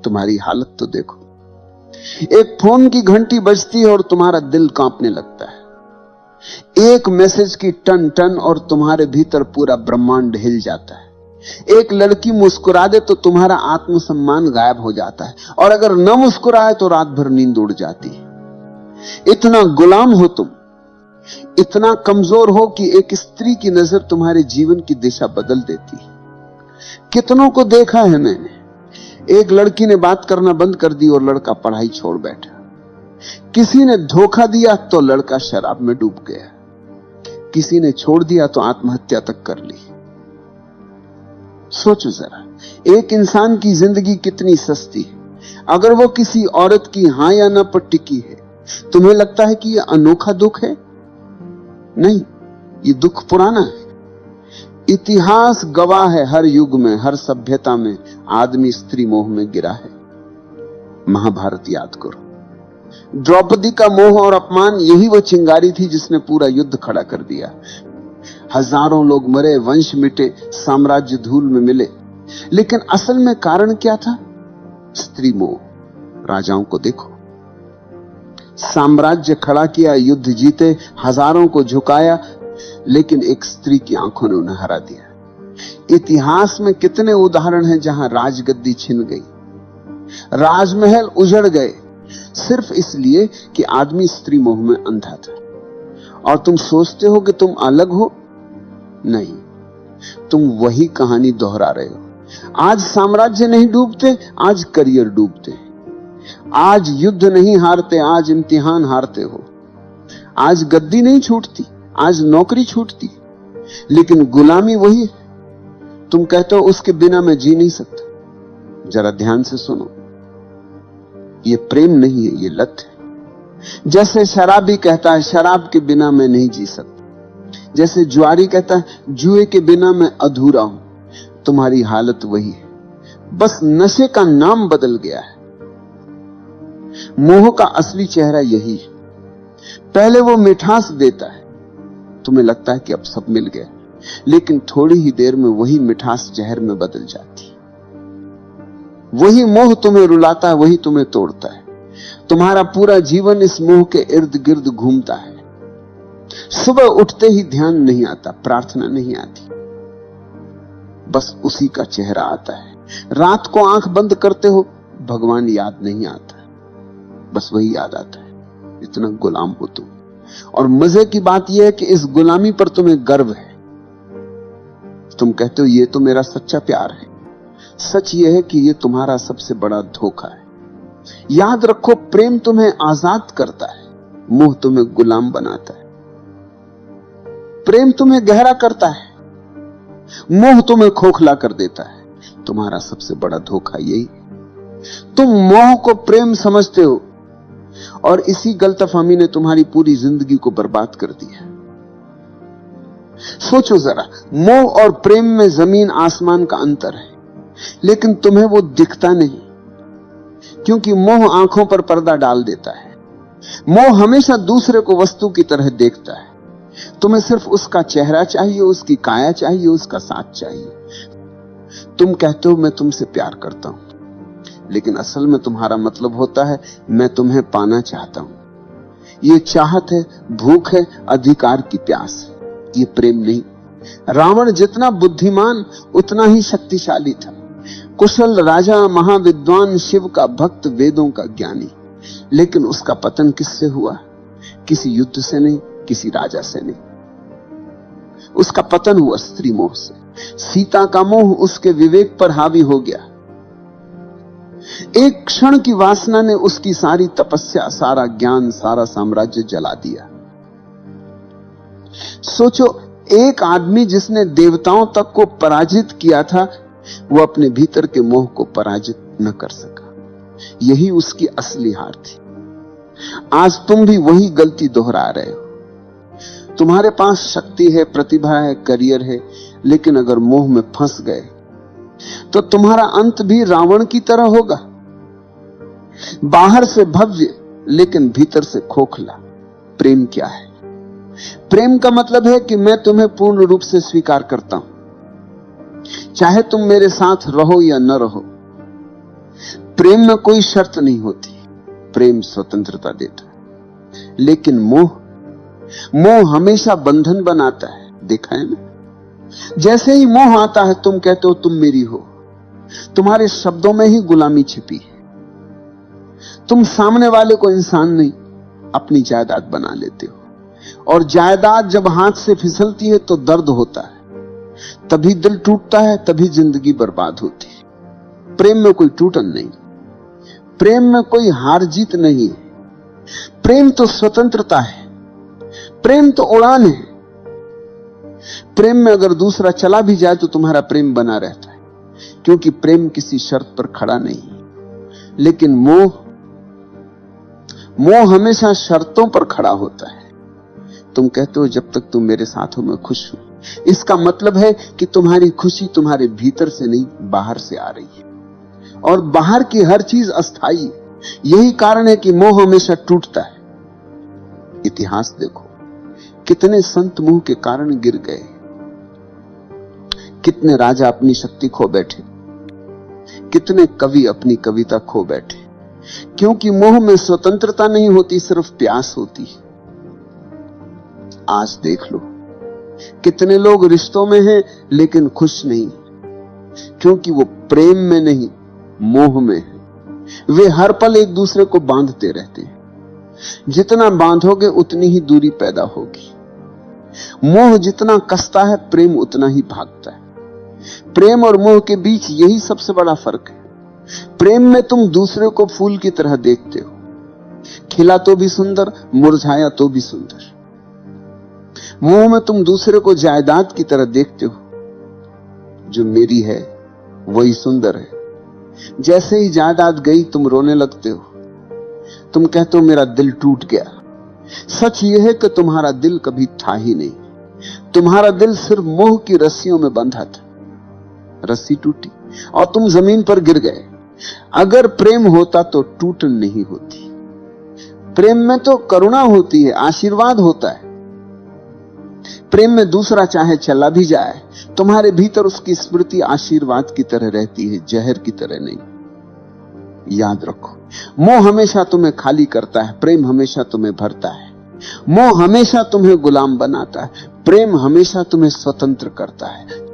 तुम्हारी हालत तो देखो। एक फोन की घंटी बजती है और तुम्हारा दिल कांपने लगता है। एक मैसेज की टन टन और तुम्हारे भीतर पूरा ब्रह्मांड हिल जाता है। एक लड़की मुस्कुरा दे तो तुम्हारा आत्मसम्मान गायब हो जाता है, और अगर न मुस्कुराए तो रात भर नींद उड़ जाती है। इतना गुलाम हो तुम, इतना कमजोर हो कि एक स्त्री की नजर तुम्हारे जीवन की दिशा बदल देती है। कितनों को देखा है मैंने, एक लड़की ने बात करना बंद कर दी और लड़का पढ़ाई छोड़ बैठा। किसी ने धोखा दिया तो लड़का शराब में डूब गया। किसी ने छोड़ दिया तो आत्महत्या तक कर ली। सोचो जरा, एक इंसान की जिंदगी कितनी सस्ती है। अगर वो किसी औरत की हां या ना पर टिकी है, तुम्हें लगता है कि यह अनोखा दुख है? नहीं, ये दुख पुराना है। इतिहास गवाह है, हर युग में, हर सभ्यता में आदमी स्त्री मोह में गिरा है। महाभारत याद करो, द्रौपदी का मोह और अपमान, यही वो चिंगारी थी जिसने पूरा युद्ध खड़ा कर दिया। हजारों लोग मरे, वंश मिटे, साम्राज्य धूल में मिले, लेकिन असल में कारण क्या था? स्त्री मोह। राजाओं को देखो, साम्राज्य खड़ा किया, युद्ध जीते, हजारों को झुकाया, लेकिन एक स्त्री की आंखों ने उन्हें हरा दिया। इतिहास में कितने उदाहरण हैं जहां राजगद्दी छिन गई, राजमहल उजड़ गए, सिर्फ इसलिए कि आदमी स्त्री मोह में अंधा था। और तुम सोचते हो कि तुम अलग हो? नहीं, तुम वही कहानी दोहरा रहे हो। आज साम्राज्य नहीं डूबते, आज करियर डूबते। आज युद्ध नहीं हारते, आज इम्तिहान हारते हो। आज गद्दी नहीं छूटती, आज नौकरी छूटती, लेकिन गुलामी वही है। तुम कहते हो उसके बिना मैं जी नहीं सकता। जरा ध्यान से सुनो, ये प्रेम नहीं है, ये लत है। जैसे शराबी कहता है शराब के बिना मैं नहीं जी सकता, जैसे जुआरी कहता है जुए के बिना मैं अधूरा हूं, तुम्हारी हालत वही है, बस नशे का नाम बदल गया है। मोह का असली चेहरा यही है। पहले वो मिठास देता है, तुम्हें लगता है कि अब सब मिल गया, लेकिन थोड़ी ही देर में वही मिठास जहर में बदल जाती है। वही मोह तुम्हें रुलाता है, वही तुम्हें तोड़ता है। तुम्हारा पूरा जीवन इस मोह के इर्द गिर्द घूमता है। सुबह उठते ही ध्यान नहीं आता, प्रार्थना नहीं आती, बस उसी का चेहरा आता है। रात को आंख बंद करते हो, भगवान याद नहीं आता, बस वही याद आता है। इतना गुलाम हो तुम। और मजे की बात यह है कि इस गुलामी पर तुम्हें गर्व है। तुम कहते हो ये तो मेरा सच्चा प्यार है। सच यह है कि यह तुम्हारा सबसे बड़ा धोखा है। याद रखो, प्रेम तुम्हें आजाद करता है, मोह तुम्हें गुलाम बनाता है। प्रेम तुम्हें गहरा करता है, मोह तुम्हें खोखला कर देता है। तुम्हारा सबसे बड़ा धोखा यही है। तुम मोह को प्रेम समझते हो, और इसी गलतफहमी ने तुम्हारी पूरी जिंदगी को बर्बाद कर दिया। सोचो जरा, मोह और प्रेम में जमीन आसमान का अंतर है, लेकिन तुम्हें वो दिखता नहीं, क्योंकि मोह आंखों पर पर्दा डाल देता है। मोह हमेशा दूसरे को वस्तु की तरह देखता है। तुम्हें सिर्फ उसका चेहरा चाहिए, उसकी काया चाहिए, उसका साथ चाहिए। तुम कहते हो मैं तुमसे प्यार करता हूं, लेकिन असल में तुम्हारा मतलब होता है मैं तुम्हें पाना चाहता हूं। ये चाहत है, भूख है, अधिकार की प्यास है, ये प्रेम नहीं। रावण जितना बुद्धिमान उतना ही शक्तिशाली था। कुशल राजा, महाविद्वान, शिव का भक्त, वेदों का ज्ञानी, लेकिन उसका पतन किससे हुआ? किसी युद्ध से नहीं, किसी राजा से नहीं। उसका पतन हुआ स्त्री मोह से। सीता का मोह उसके विवेक पर हावी हो गया। एक क्षण की वासना ने उसकी सारी तपस्या, सारा ज्ञान, सारा साम्राज्य जला दिया। सोचो, एक आदमी जिसने देवताओं तक को पराजित किया था, वो अपने भीतर के मोह को पराजित न कर सका। यही उसकी असली हार थी। आज तुम भी वही गलती दोहरा रहे हो। तुम्हारे पास शक्ति है, प्रतिभा है, करियर है, लेकिन अगर मोह में फंस गए तो तुम्हारा अंत भी रावण की तरह होगा। बाहर से भव्य, लेकिन भीतर से खोखला। प्रेम क्या है? प्रेम का मतलब है कि मैं तुम्हें पूर्ण रूप से स्वीकार करता हूं, चाहे तुम मेरे साथ रहो या न रहो। प्रेम में कोई शर्त नहीं होती, प्रेम स्वतंत्रता देता है। लेकिन मोह हमेशा बंधन बनाता है, देखा है ना? जैसे ही मोह आता है तुम कहते हो तुम मेरी हो, तुम्हारे शब्दों में ही गुलामी छिपी है। तुम सामने वाले को इंसान नहीं, अपनी जायदाद बना लेते हो। और जायदाद जब हाथ से फिसलती है तो दर्द होता है, तभी दिल टूटता है, तभी जिंदगी बर्बाद होती है। प्रेम में कोई टूटन नहीं, प्रेम में कोई हार जीत नहीं है। प्रेम तो स्वतंत्रता है, प्रेम तो उड़ान है। प्रेम में अगर दूसरा चला भी जाए तो तुम्हारा प्रेम बना रहता है, क्योंकि प्रेम किसी शर्त पर खड़ा नहीं है। लेकिन मोह हमेशा शर्तों पर खड़ा होता है। तुम कहते हो जब तक तुम मेरे साथ हो मैं खुश हूं। इसका मतलब है कि तुम्हारी खुशी तुम्हारे भीतर से नहीं, बाहर से आ रही है, और बाहर की हर चीज अस्थाई है। यही कारण है कि मोह हमेशा टूटता है। इतिहास देखो, कितने संत मोह के कारण गिर गए, कितने राजा अपनी शक्ति खो बैठे, कितने कवि अपनी कविता खो बैठे, क्योंकि मोह में स्वतंत्रता नहीं होती, सिर्फ प्यास होती है। आज देख लो, कितने लोग रिश्तों में हैं लेकिन खुश नहीं, क्योंकि वो प्रेम में नहीं, मोह में है। वे हर पल एक दूसरे को बांधते रहते हैं। जितना बांधोगे उतनी ही दूरी पैदा होगी। मोह जितना कसता है, प्रेम उतना ही भागता है। प्रेम और मोह के बीच यही सबसे बड़ा फर्क है। प्रेम में तुम दूसरे को फूल की तरह देखते हो, खिला तो भी सुंदर, मुरझाया तो भी सुंदर। मोह में तुम दूसरे को जायदाद की तरह देखते हो, जो मेरी है वही सुंदर है। जैसे ही जायदाद गई तुम रोने लगते हो, तुम कहते हो मेरा दिल टूट गया। सच यह है कि तुम्हारा दिल कभी था ही नहीं, तुम्हारा दिल सिर्फ मोह की रस्सियों में बंधा था। रस्सी टूटी और तुम जमीन पर गिर गए। अगर प्रेम होता तो टूटन नहीं होती। प्रेम में तो करुणा होती है, आशीर्वाद होता है। प्रेम में दूसरा चाहे चला भी जाए, तुम्हारे भीतर उसकी स्मृति आशीर्वाद की तरह रहती है, जहर की तरह नहीं। याद रखो, मोह हमेशा तुम्हें खाली करता है, प्रेम हमेशा तुम्हें भरता है। मोह हमेशा तुम्हें गुलाम बनाता है, प्रेम हमेशा तुम्हें स्वतंत्र करता है।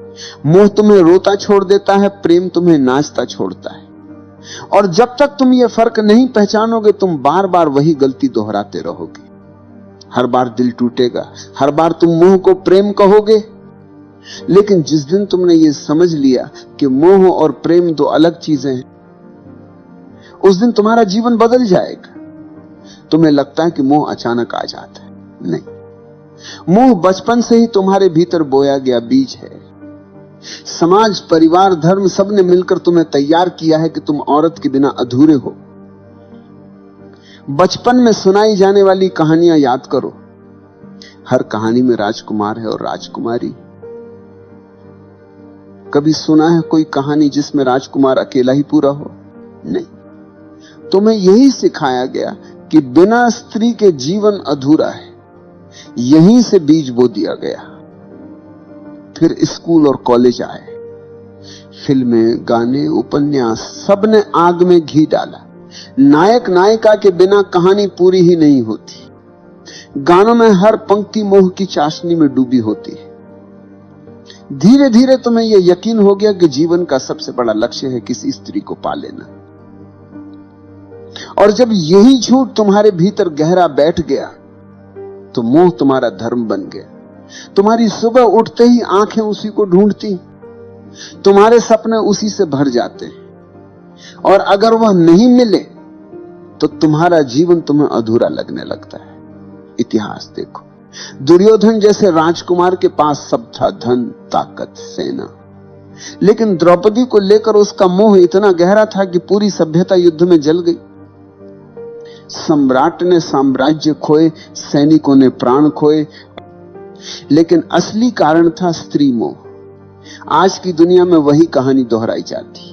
मोह तुम्हें रोता छोड़ देता है, प्रेम तुम्हें नाचता छोड़ता है। और जब तक तुम ये फर्क नहीं पहचानोगे, तुम बार बार वही गलती दोहराते रहोगे। हर बार दिल टूटेगा, हर बार तुम मोह को प्रेम कहोगे। लेकिन जिस दिन तुमने ये समझ लिया कि मोह और प्रेम दो अलग चीजें हैं, उस दिन तुम्हारा जीवन बदल जाएगा। तुम्हें लगता है कि मोह अचानक आ जाता है, नहीं। मोह बचपन से ही तुम्हारे भीतर बोया गया बीज है। समाज, परिवार, धर्म सबने मिलकर तुम्हें तैयार किया है कि तुम औरत के बिना अधूरे हो। बचपन में सुनाई जाने वाली कहानियां याद करो। हर कहानी में राजकुमार है और राजकुमारी। कभी सुना है कोई कहानी जिसमें राजकुमार अकेला ही पूरा हो? नहीं। तुम्हें यही सिखाया गया कि बिना स्त्री के जीवन अधूरा है। यहीं से बीज बो दिया गया। फिर स्कूल और कॉलेज आए, फिल्में, गाने, उपन्यास, सबने आग में घी डाला। नायक नायिका के बिना कहानी पूरी ही नहीं होती। गानों में हर पंक्ति मोह की चाशनी में डूबी होती है। धीरे धीरे तुम्हें यह यकीन हो गया कि जीवन का सबसे बड़ा लक्ष्य है किसी स्त्री को पा लेना। और जब यही झूठ तुम्हारे भीतर गहरा बैठ गया, तो मोह तुम्हारा धर्म बन गया। तुम्हारी सुबह उठते ही आंखें उसी को ढूंढती, तुम्हारे सपने उसी से भर जाते हैं। और अगर वह नहीं मिले तो तुम्हारा जीवन तुम्हें अधूरा लगने लगता है। इतिहास देखो, दुर्योधन जैसे राजकुमार के पास सब था, धन, ताकत, सेना, लेकिन द्रौपदी को लेकर उसका मोह इतना गहरा था कि पूरी सभ्यता युद्ध में जल गई। सम्राट ने साम्राज्य खोए, सैनिकों ने प्राण खोए, लेकिन असली कारण था स्त्री मोह। आज की दुनिया में वही कहानी दोहराई जाती।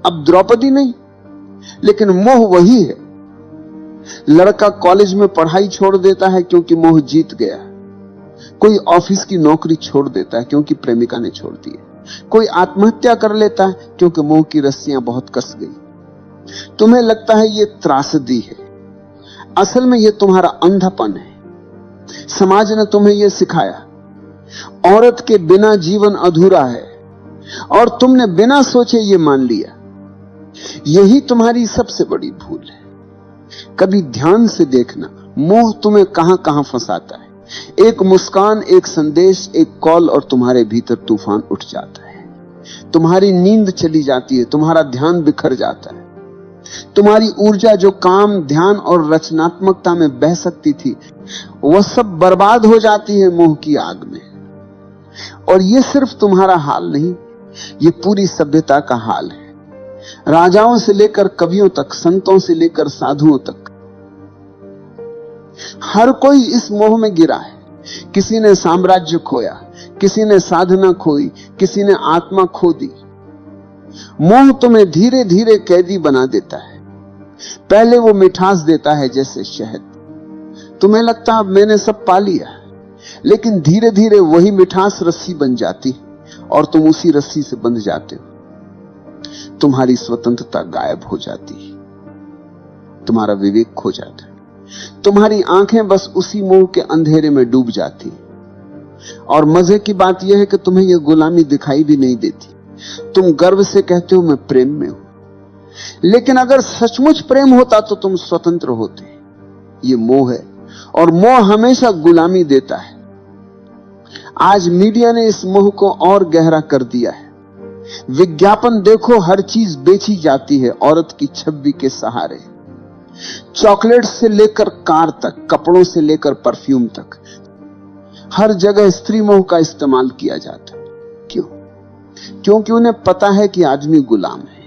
अब द्रौपदी नहीं, लेकिन मोह वही है। लड़का कॉलेज में पढ़ाई छोड़ देता है क्योंकि मोह जीत गया। कोई ऑफिस की नौकरी छोड़ देता है क्योंकि प्रेमिका ने छोड़ दी है। कोई आत्महत्या कर लेता है क्योंकि मोह की रस्सियां बहुत कस गई। तुम्हें लगता है ये त्रासदी है, असल में ये तुम्हारा अंधापन है। समाज ने तुम्हें यह सिखाया, औरत के बिना जीवन अधूरा है, और तुमने बिना सोचे ये मान लिया। यही तुम्हारी सबसे बड़ी भूल है। कभी ध्यान से देखना, मोह तुम्हें कहां कहां फंसाता है। एक मुस्कान, एक संदेश, एक कॉल, और तुम्हारे भीतर तूफान उठ जाता है। तुम्हारी नींद चली जाती है, तुम्हारा ध्यान बिखर जाता है। तुम्हारी ऊर्जा जो काम, ध्यान और रचनात्मकता में बह सकती थी, वह सब बर्बाद हो जाती है मोह की आग में। और यह सिर्फ तुम्हारा हाल नहीं, यह पूरी सभ्यता का हाल है। राजाओं से लेकर कवियों तक, संतों से लेकर साधुओं तक, हर कोई इस मोह में गिरा है। किसी ने साम्राज्य खोया, किसी ने साधना खोई, किसी ने आत्मा खो दी। मोह तुम्हें धीरे धीरे कैदी बना देता है। पहले वो मिठास देता है जैसे शहद। तुम्हें लगता है मैंने सब पा लिया, लेकिन धीरे धीरे वही मिठास रस्सी बन जाती और तुम उसी रस्सी से बंध जाते हो। तुम्हारी स्वतंत्रता गायब हो जाती है, तुम्हारा विवेक खो जाता है, तुम्हारी आंखें बस उसी मोह के अंधेरे में डूब जाती। और मजे की बात यह है कि तुम्हें यह गुलामी दिखाई भी नहीं देती। तुम गर्व से कहते हो मैं प्रेम में हूं, लेकिन अगर सचमुच प्रेम होता तो तुम स्वतंत्र होते। ये मोह है, और मोह हमेशा गुलामी देता है। आज मीडिया ने इस मोह को और गहरा कर दिया है। विज्ञापन देखो, हर चीज बेची जाती है औरत की छवि के सहारे। चॉकलेट से लेकर कार तक, कपड़ों से लेकर परफ्यूम तक, हर जगह स्त्री मोह का इस्तेमाल किया जाता है। क्यों? क्योंकि उन्हें पता है कि आदमी गुलाम है।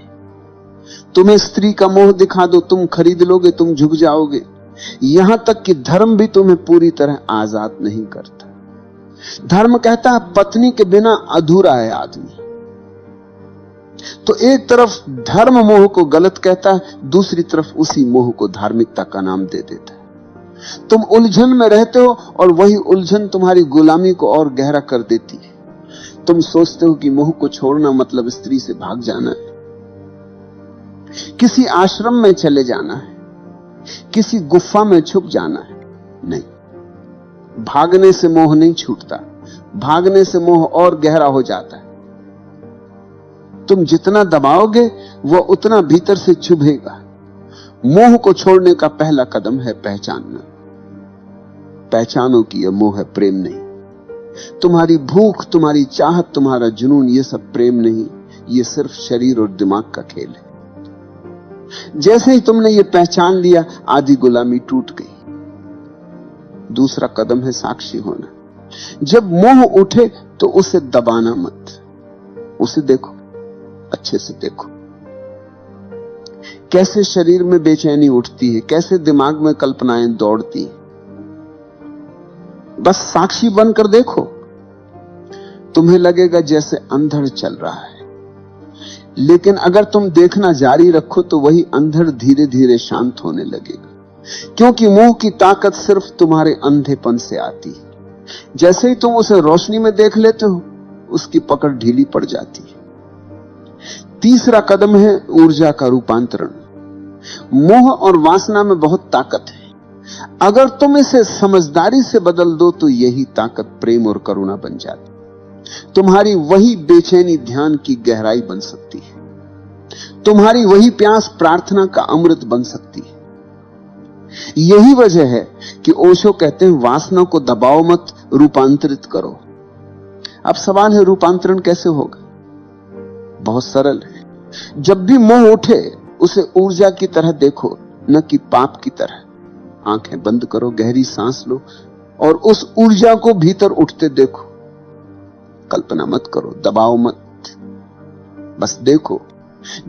तुम्हें स्त्री का मोह दिखा दो, तुम खरीद लोगे, तुम झुक जाओगे। यहां तक कि धर्म भी तुम्हें पूरी तरह आजाद नहीं करता। धर्म कहता है पत्नी के बिना अधूरा है आदमी। तो एक तरफ धर्म मोह को गलत कहता है, दूसरी तरफ उसी मोह को धार्मिकता का नाम दे देता है। तुम उलझन में रहते हो, और वही उलझन तुम्हारी गुलामी को और गहरा कर देती है। तुम सोचते हो कि मोह को छोड़ना मतलब स्त्री से भाग जाना है, किसी आश्रम में चले जाना है, किसी गुफा में छुप जाना है। नहीं, भागने से मोह नहीं छूटता, भागने से मोह और गहरा हो जाता है। तुम जितना दबाओगे वह उतना भीतर से चुभेगा। मोह को छोड़ने का पहला कदम है पहचानना। पहचानो कि यह मोह है, प्रेम नहीं। तुम्हारी भूख, तुम्हारी चाहत, तुम्हारा जुनून, यह सब प्रेम नहीं, यह सिर्फ शरीर और दिमाग का खेल है। जैसे ही तुमने ये पहचान लिया, आधी गुलामी टूट गई। दूसरा कदम है साक्षी होना। जब मोह उठे तो उसे दबाना मत, उसे देखो, अच्छे से देखो। कैसे शरीर में बेचैनी उठती है, कैसे दिमाग में कल्पनाएं दौड़ती हैं। बस साक्षी बनकर देखो। तुम्हें लगेगा जैसे अंधड़ चल रहा है, लेकिन अगर तुम देखना जारी रखो तो वही अंधड़ धीरे धीरे शांत होने लगेगा। क्योंकि मोह की ताकत सिर्फ तुम्हारे अंधेपन से आती है। जैसे ही तुम उसे रोशनी में देख लेते हो, उसकी पकड़ ढीली पड़ जाती है। तीसरा कदम है ऊर्जा का रूपांतरण। मोह और वासना में बहुत ताकत है। अगर तुम इसे समझदारी से बदल दो तो यही ताकत प्रेम और करुणा बन जाती। तुम्हारी वही बेचैनी ध्यान की गहराई बन सकती है। तुम्हारी वही प्यास प्रार्थना का अमृत बन सकती है। यही वजह है कि ओशो कहते हैं वासना को दबाओ मत, रूपांतरित करो। अब सवाल है रूपांतरण कैसे होगा? बहुत सरल है। जब भी मोह उठे उसे ऊर्जा की तरह देखो, न कि पाप की तरह। आंखें बंद करो, गहरी सांस लो और उस ऊर्जा को भीतर उठते देखो। कल्पना मत करो, दबाओ मत, बस देखो।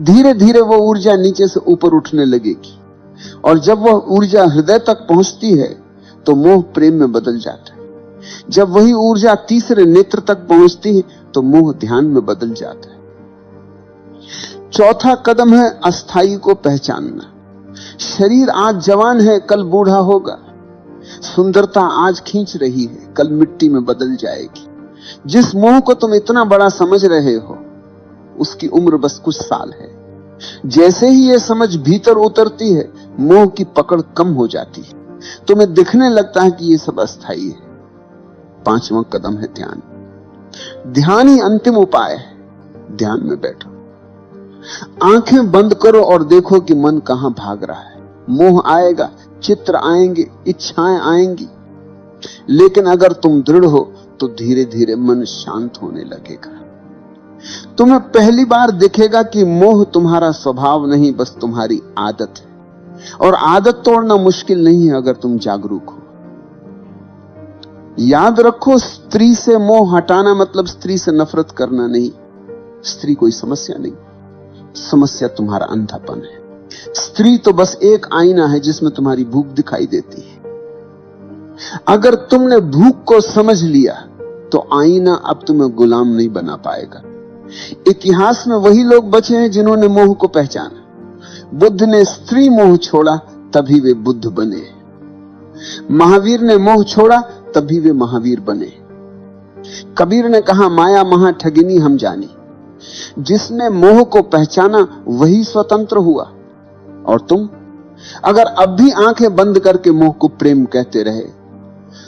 धीरे धीरे वो ऊर्जा नीचे से ऊपर उठने लगेगी, और जब वह ऊर्जा हृदय तक पहुंचती है तो मोह प्रेम में बदल जाता है। जब वही ऊर्जा तीसरे नेत्र तक पहुंचती है तो मोह ध्यान में बदल जाता है। चौथा कदम है अस्थाई को पहचानना। शरीर आज जवान है, कल बूढ़ा होगा। सुंदरता आज खींच रही है, कल मिट्टी में बदल जाएगी। जिस मोह को तुम इतना बड़ा समझ रहे हो, उसकी उम्र बस कुछ साल है। जैसे ही ये समझ भीतर उतरती है, मोह की पकड़ कम हो जाती है। तुम्हें दिखने लगता है कि ये सब अस्थाई है। 5वां कदम है ध्यान। ध्यान ही अंतिम उपाय है। ध्यान में बैठो, आंखें बंद करो और देखो कि मन कहां भाग रहा है। मोह आएगा, चित्र आएंगे, इच्छाएं आएंगी, लेकिन अगर तुम दृढ़ हो तो धीरे धीरे मन शांत होने लगेगा। तुम्हें पहली बार दिखेगा कि मोह तुम्हारा स्वभाव नहीं, बस तुम्हारी आदत है। और आदत तोड़ना मुश्किल नहीं है अगर तुम जागरूक हो। याद रखो, स्त्री से मोह हटाना मतलब स्त्री से नफरत करना नहीं। स्त्री कोई समस्या नहीं, समस्या तुम्हारा अंधापन है। स्त्री तो बस एक आईना है जिसमें तुम्हारी भूख दिखाई देती है। अगर तुमने भूख को समझ लिया तो आईना अब तुम्हें गुलाम नहीं बना पाएगा। इतिहास में वही लोग बचे हैं जिन्होंने मोह को पहचाना। बुद्ध ने स्त्री मोह छोड़ा, तभी वे बुद्ध बने। महावीर ने मोह छोड़ा, तभी वे महावीर बने। कबीर ने कहा, माया महा ठगिनी हम जानी। जिसने मोह को पहचाना वही स्वतंत्र हुआ। और तुम अगर अब भी आंखें बंद करके मोह को प्रेम कहते रहे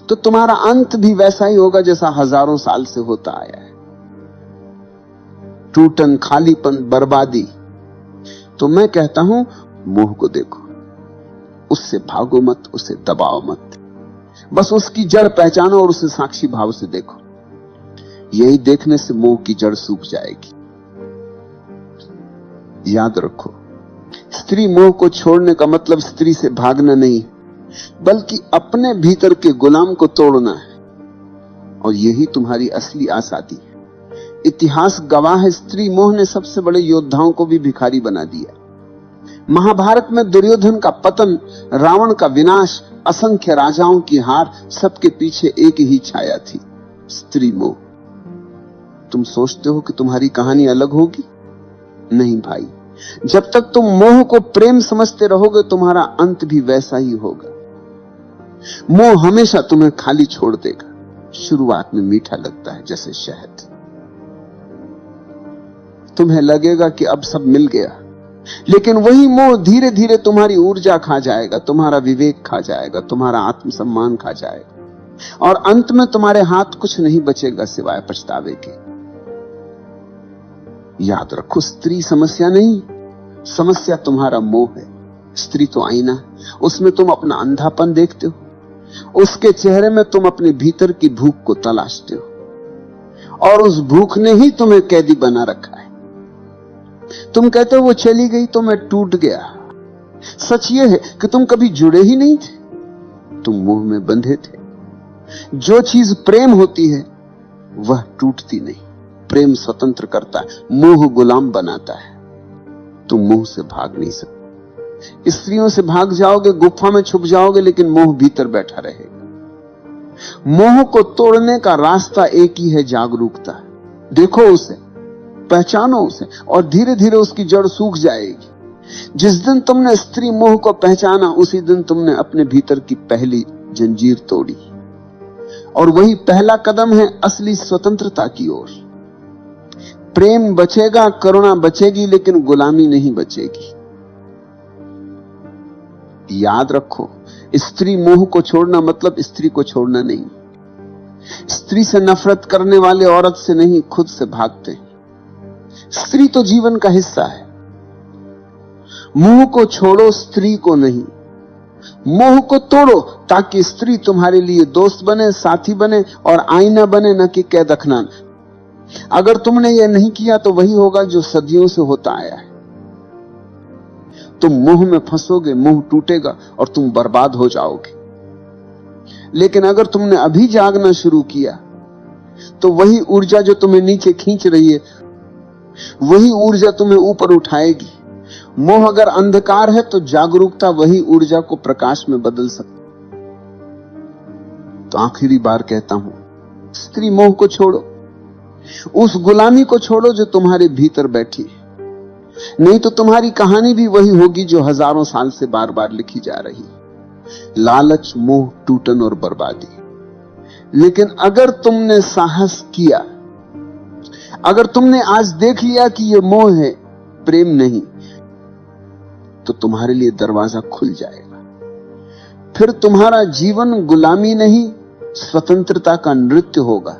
तो तुम्हारा अंत भी वैसा ही होगा जैसा हजारों साल से होता आया है। टूटन, खालीपन, बर्बादी। तो मैं कहता हूं, मोह को देखो, उससे भागो मत, उसे दबाओ मत, बस उसकी जड़ पहचानो और उसे साक्षी भाव से देखो। यही देखने से मोह की जड़ सूख जाएगी। याद रखो, स्त्री मोह को छोड़ने का मतलब स्त्री से भागना नहीं, बल्कि अपने भीतर के गुलाम को तोड़ना है। और यही तुम्हारी असली आजादी है। इतिहास गवाह है, स्त्री मोह ने सबसे बड़े योद्धाओं को भी भिखारी बना दिया। महाभारत में दुर्योधन का पतन, रावण का विनाश, असंख्य राजाओं की हार, सबके पीछे एक ही छाया थी, स्त्री मोह। तुम सोचते हो कि तुम्हारी कहानी अलग होगी? नहीं भाई, जब तक तुम मोह को प्रेम समझते रहोगे तुम्हारा अंत भी वैसा ही होगा। मोह हमेशा तुम्हें खाली छोड़ देगा। शुरुआत में मीठा लगता है जैसे शहद। तुम्हें लगेगा कि अब सब मिल गया, लेकिन वही मोह धीरे धीरे तुम्हारी ऊर्जा खा जाएगा, तुम्हारा विवेक खा जाएगा, तुम्हारा आत्मसम्मान खा जाएगा, और अंत में तुम्हारे हाथ कुछ नहीं बचेगा सिवाय पछतावे के। याद रखो, स्त्री समस्या नहीं, समस्या तुम्हारा मोह है। स्त्री तो आईना, उसमें तुम अपना अंधापन देखते हो, उसके चेहरे में तुम अपने भीतर की भूख को तलाशते हो, और उस भूख ने ही तुम्हें कैदी बना रखा है। तुम कहते हो वो चली गई तो मैं टूट गया। सच ये है कि तुम कभी जुड़े ही नहीं थे, तुम मोह में बंधे थे। जो चीज प्रेम होती है वह टूटती नहीं। प्रेम स्वतंत्र करता है, मोह गुलाम बनाता है। तुम मोह से भाग नहीं सकते। स्त्रियों से भाग जाओगे, गुफा में छुप जाओगे, लेकिन मोह भीतर बैठा रहेगा। मोह को तोड़ने का रास्ता एक ही है, जागरूकता। देखो उसे, पहचानो उसे, और धीरे धीरे उसकी जड़ सूख जाएगी। जिस दिन तुमने स्त्री मोह को पहचाना, उसी दिन तुमने अपने भीतर की पहली जंजीर तोड़ी, और वही पहला कदम है असली स्वतंत्रता की ओर। प्रेम बचेगा, करुणा बचेगी, लेकिन गुलामी नहीं बचेगी। याद रखो, स्त्री मोह को छोड़ना मतलब स्त्री को छोड़ना नहीं। स्त्री से नफरत करने वाले औरत से नहीं, खुद से भागते हैं। स्त्री तो जीवन का हिस्सा है। मोह को छोड़ो, स्त्री को नहीं। मोह को तोड़ो ताकि स्त्री तुम्हारे लिए दोस्त बने, साथी बने और आईना बने, न कि कैदखना। अगर तुमने यह नहीं किया तो वही होगा जो सदियों से होता आया है। तुम मोह में फंसोगे, मोह टूटेगा और तुम बर्बाद हो जाओगे। लेकिन अगर तुमने अभी जागना शुरू किया तो वही ऊर्जा जो तुम्हें नीचे खींच रही है, वही ऊर्जा तुम्हें ऊपर उठाएगी। मोह अगर अंधकार है तो जागरूकता वही ऊर्जा को प्रकाश में बदल सकती। तो आखिरी बार कहता हूं, स्त्री मोह को छोड़ो, उस गुलामी को छोड़ो जो तुम्हारे भीतर बैठी है। नहीं तो तुम्हारी कहानी भी वही होगी जो हजारों साल से बार बार लिखी जा रही है, लालच, मोह, टूटन और बर्बादी। लेकिन अगर तुमने साहस किया, अगर तुमने आज देख लिया कि यह मोह है, प्रेम नहीं, तो तुम्हारे लिए दरवाजा खुल जाएगा। फिर तुम्हारा जीवन गुलामी नहीं, स्वतंत्रता का नृत्य होगा।